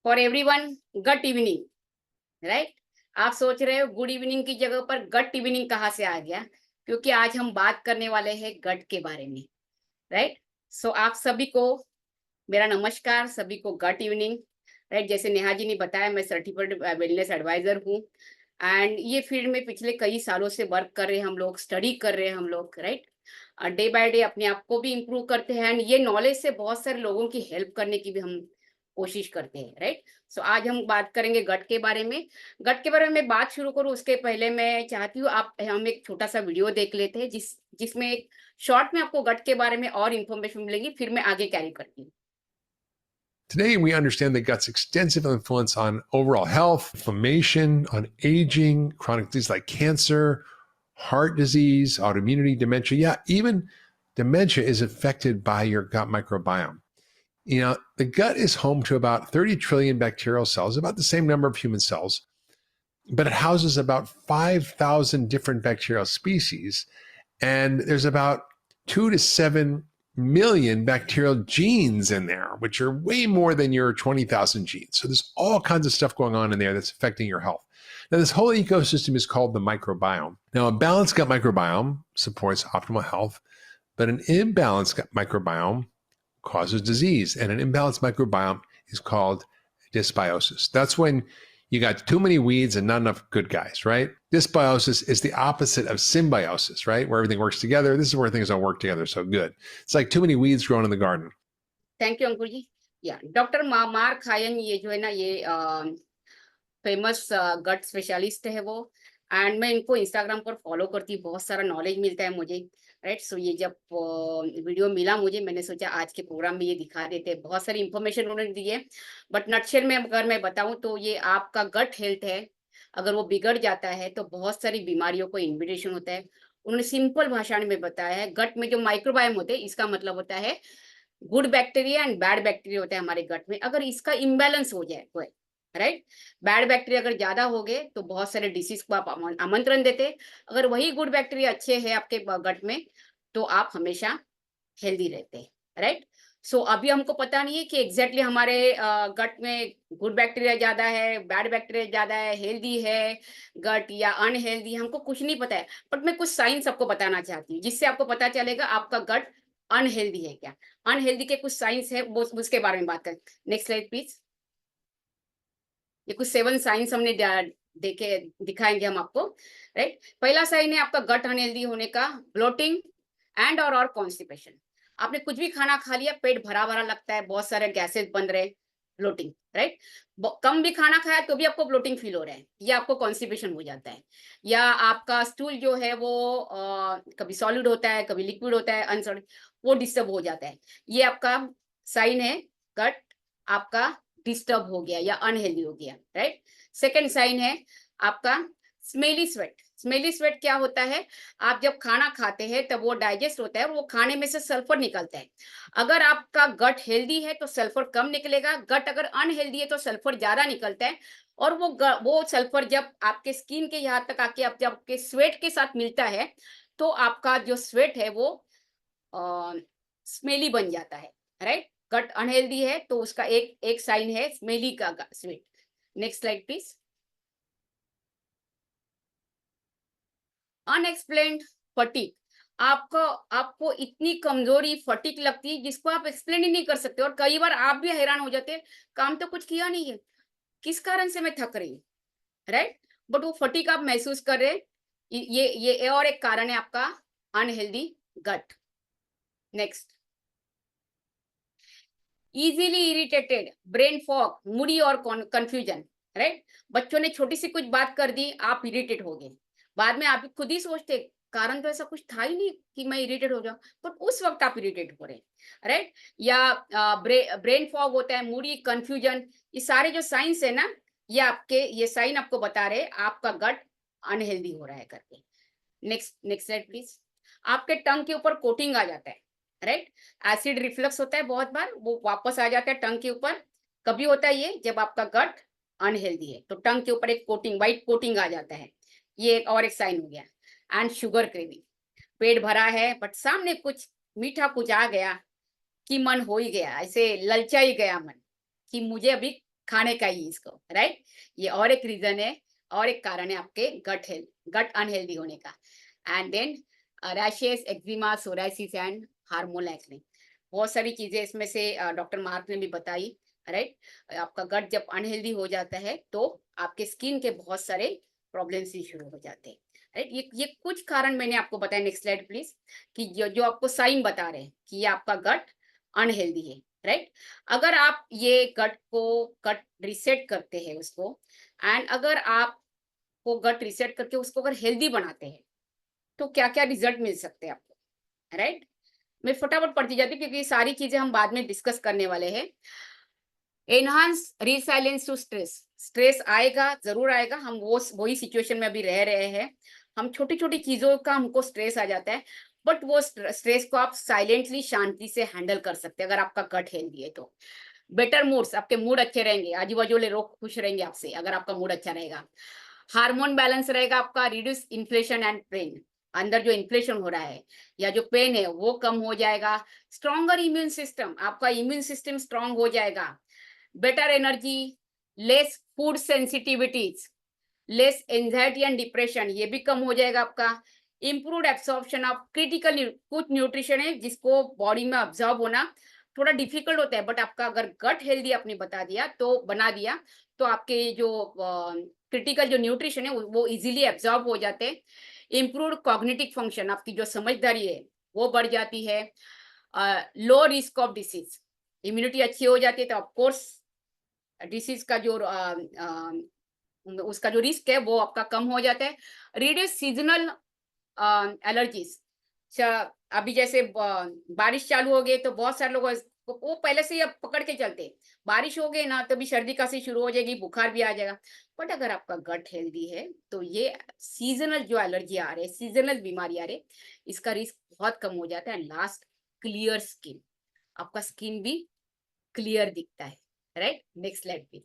For everyone good evening. Right, आप सोच रहे हो गुड इवनिंग की जगह पर गट इवनिंग कहाँ से आ गया, क्योंकि आज हम बात करने वाले हैं गट के बारे में। राइट, सो आप सभी को मेरा नमस्कार, सभी को गट इवनिंग। राइट, जैसे नेहा जी ने बताया, मैं सर्टिफाइड वेलनेस एडवाइजर हूँ एंड ये फील्ड में पिछले कई सालों से वर्क कर रहे हैं हम लोग, स्टडी कर रहे हैं हम लोग। राइट, डे बाय डे अपने आप को भी इम्प्रूव करते हैं एंड ये नॉलेज से बहुत सारे लोगों की हेल्प करने की भी हम कोशिश करते हैं। राइट, सो आज हम बात करेंगे गट के बारे में। गट के बारे में मैं बात शुरू करूं उसके पहले मैं चाहती हूँ आप हम एक छोटा सा वीडियो देख लेते हैं जिसमें एक शॉर्ट में आपको गट के बारे में और इन्फॉर्मेशन मिलेगी, फिर मैं आगे कैरी करती हूँ। Today, we understand the gut's extensive influence on overall health, inflammation, on aging, chronic diseases like cancer, heart disease, autoimmunity, dementia. Yeah, even dementia is affected by your gut microbiome. You know, the gut is home to about 30 trillion bacterial cells, about the same number of human cells, but it houses about 5,000 different bacterial species. And there's about 2 to 7 million bacterial genes in there, which are way more than your 20,000 genes. So there's all kinds of stuff going on in there that's affecting your health. Now, this whole ecosystem is called the microbiome. Now, a balanced gut microbiome supports optimal health, but an imbalanced gut microbiome causes disease, and an imbalanced microbiome is called dysbiosis. That's when you got too many weeds and not enough good guys, right? Dysbiosis is the opposite of symbiosis, right? Where everything works together. This is where things don't work together so good. It's like too many weeds growing in the garden. Thank you Ankur ji. या doctor mark हायन, ये जो है ना, ये famous गट specialist है वो, and मैं इनको इंस्टाग्राम पर फॉलो करती हूँ, बहुत सारा नॉलेज मिलता है मुझे। राइट, सो ये जब वीडियो मिला मुझे, मैंने सोचा आज के प्रोग्राम में ये दिखा देते हैं। बहुत सारी इंफॉर्मेशन उन्होंने दी है, बट नटशेल में अगर मैं बताऊं तो ये आपका गट हेल्थ है, अगर वो बिगड़ जाता है तो बहुत सारी बीमारियों को इन्विटेशन होता है। उन्होंने सिंपल भाषा में बताया है, गट में जो माइक्रोबायोम होते हैं इसका मतलब होता है good bacteria and bad bacteria होता है हमारे गट में। अगर इसका इम्बैलेंस हो जाए तो, राइट, बैड बैक्टीरिया अगर ज्यादा हो गए तो बहुत सारे डिसीज को आप आमंत्रण देते। अगर वही गुड बैक्टीरिया अच्छे हैं आपके गट में तो आप हमेशा हेल्दी रहते हैं। राइट, सो अभी हमको पता नहीं है कि एग्जैक्टली हमारे गट में गुड बैक्टीरिया ज्यादा है, बैड बैक्टीरिया ज्यादा है, हेल्दी है गट या अनहेल्दी, हमको कुछ नहीं पता है। बट मैं कुछ साइंस आपको बताना चाहती हूँ जिससे आपको पता चलेगा आपका गट अनहेल्दी है क्या। अनहेल्दी के कुछ साइंस है, वो उसके बारे में बात करें। Next slide please. ये कुछ 7 साइंस हमने देखे दिखाएंगे हम आपको। राइट, पहला साइन है आपका गट अनहेल्दी होने का, ब्लोटिंग एंड और कॉन्स्टिपेशन। आपने कुछ भी खाना खा लिया, पेट भरा भरा लगता है, बहुत सारे गैसेस बन रहे, ब्लोटिंग। राइट, कम भी खाना खाया तो भी आपको ब्लोटिंग फील हो रहा है, या आपको कॉन्स्टिपेशन हो जाता है, या आपका स्टूल जो है वो कभी सॉलिड होता है कभी लिक्विड होता है, अनसॉलिड, वो डिस्टर्ब हो जाता है। ये आपका साइन है गट आपका डिस्टर्ब हो गया या अनहेल्दी हो गया। राइट, सेकेंड साइन है आपका स्मेली स्वेट। स्मेली स्वेट क्या होता है, आप जब खाना खाते हैं तब वो डाइजेस्ट होता है और वो खाने में से सल्फर निकलता है। अगर आपका गट हेल्दी है तो सल्फर कम निकलेगा, गट अगर अनहेल्दी है तो सल्फर ज्यादा निकलता है। और वो सल्फर जब आपके स्किन के यहाँ तक आके जब आपके स्वेट के साथ मिलता है तो आपका जो स्वेट है वो स्मेली बन जाता है। राइट, गट अनहेल्दी है तो उसका एक साइन है स्मेली का sweat. Next slide please. Unexplained fatigue, आपको इतनी कमजोरी फटीग लगती है जिसको आप एक्सप्लेन ही नहीं कर सकते, और कई बार आप भी हैरान हो जाते हैं, काम तो कुछ किया नहीं है, किस कारण से मैं थक रही हूँ। राइट, बट वो फटीग आप महसूस कर रहे हैं, ये और एक कारण है आपका unhealthy gut. Next, easily irritated, brain fog, moody और कंफ्यूजन। राइट, बच्चों ने छोटी सी कुछ बात कर दी, आप इरिटेट हो गए, बाद में आप खुद ही सोचते कारण तो ऐसा कुछ था ही नहीं कि मैं इरिटेट हो जाऊं, बट उस वक्त आप इरिटेट हो रहे। राइट, या ब्रेन फॉग होता है, मूडी, कंफ्यूजन, ये सारे जो साइंस है ना, ये साइन आपको बता रहे आपका गट अनहेल्दी हो रहा है करके। Next slide please. आपके टंग के ऊपर कोटिंग आ जाता है। राइट, एसिड रिफ्लक्स होता है, बहुत बार वो वापस आ जाता है टंग के ऊपर। कभी होता है ये जब आपका गट अनहेल्दी है तो टंग के ऊपर एक कोटिंग, व्हाइट कोटिंग आ जाता है, ये और एक साइन हो गया। एंड शुगर क्रेविंग, पेट भरा है बट सामने कुछ मीठा कुछ आ गया कि मन हो ही गया, ऐसे ललचा ही गया मन कि मुझे अभी खाने का ही इसको, राइट? ये और एक रीजन है और एक कारण है आपके गट अनहेल्दी होने का। And then rashes, eczema, psoriasis and hormonal acne, बहुत सारी चीजें इसमें से डॉक्टर मार्क ने भी बताई, राइट? आपका गट जब अनहेल्दी हो जाता है तो आपके स्किन के बहुत सारे प्रॉब्लम्स ही शुरू हो जाते हैं, राइट? ये कुछ कारण मैंने आपको बताया। Next slide please. कि जो आपको साइन बता रहे हैं कि ये आपका गट अनहेल्दी है, राइट? अगर आप ये गट रिसेट करते हैं उसको, एंड अगर आप वो गट रिसेट करके उसको अगर हेल्दी बनाते हैं तो क्या क्या रिजल्ट मिल सकते हैं आपको, राइट? मैं फटाफट पढ़ती जाती हूँ क्योंकि सारी चीजें हम बाद में डिस्कस करने वाले हैं। Enhance resilience to stress, stress आएगा, जरूर आएगा, हम वही सिचुएशन में अभी रह रहे हैं, हम छोटी छोटी चीजों का हमको स्ट्रेस आ जाता है, बट वो स्ट्रेस को आप साइलेंटली शांति से हैंडल कर सकते हैं अगर आपका गट हेल्दी है तो। बेटर मूड्स, आपके मूड अच्छे रहेंगे, आजू बाजू वाले लोग खुश रहेंगे आपसे अगर आपका मूड अच्छा रहेगा। हार्मोन बैलेंस रहेगा आपका, रिड्यूस इन्फ्लेशन एंड पेन, अंदर जो इन्फ्लेशन हो रहा है या जो पेन है वो कम हो जाएगा। स्ट्रॉन्गर इम्यून सिस्टम, आपका इम्यून सिस्टम स्ट्रॉन्ग हो जाएगा। Better energy, less food sensitivities, less anxiety and depression, ये भी कम हो जाएगा आपका। इम्प्रूव्ड एब्सॉर्प्शन ऑफ क्रिटिकल, कुछ न्यूट्रिशन है जिसको बॉडी में ऑब्जॉर्व होना थोड़ा डिफिकल्ट होता है, बट आपका अगर गट हेल्दी आपने बना दिया तो आपके जो क्रिटिकल जो न्यूट्रिशन है वो इजीली एब्जॉर्ब हो जाते हैं। इम्प्रूव्ड कॉग्निटिव फंक्शन, आपकी जो समझदारी है वो बढ़ जाती है। Low risk of disease, immunity अच्छी हो जाती है तो ऑफकोर्स डिसीज का जो उसका जो रिस्क है वो आपका कम हो जाता है। रिड्यूस सीजनल एलर्जीज, अभी जैसे बारिश चालू हो गई तो बहुत सारे लोग वो पहले से ही अब पकड़ के चलते, बारिश हो गई ना तभी सर्दी खांसी शुरू हो जाएगी, बुखार भी आ जाएगा। बट अगर आपका गट हेल्दी है तो ये सीजनल जो एलर्जी आ रहे, सीजनल बीमारी आ रहे, इसका रिस्क बहुत कम हो जाता है। लास्ट, क्लियर स्किन, आपका स्किन भी क्लियर दिखता है, राइट? Next slide please.